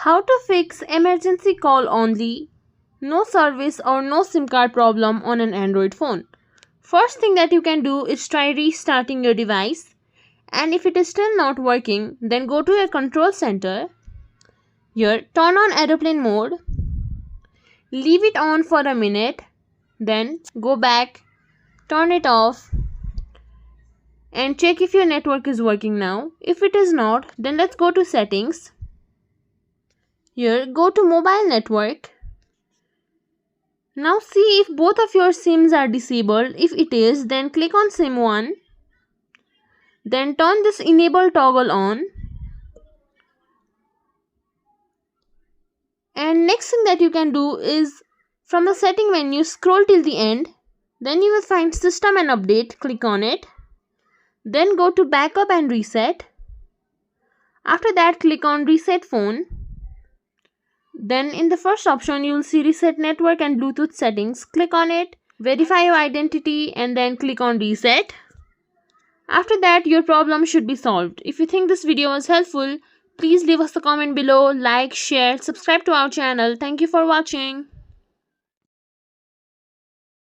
How to fix emergency call only, no service or no SIM card problem on an Android phone. First thing that you can do is try restarting your device, and if it is still not working, then go to your control center. Here, turn on airplane mode, leave it on for a minute, then go back, turn it off, and check if your network is working now. If it is not, then let's go to settings. Here, go to mobile network. Now see if both of your SIMs are disabled. If it is, then click on SIM 1. Then turn this enable toggle on. And next thing that you can do is from the setting menu scroll till the end. Then you will find system and update. Click on it. Then go to backup and reset. After that, click on reset phone. Then in the first option you will see reset network and Bluetooth settings. Click on it, verify your identity, and then click on reset. After that, your problem should be solved. If you think this video was helpful, please leave us a comment below, like, share, subscribe to our channel. Thank you for watching.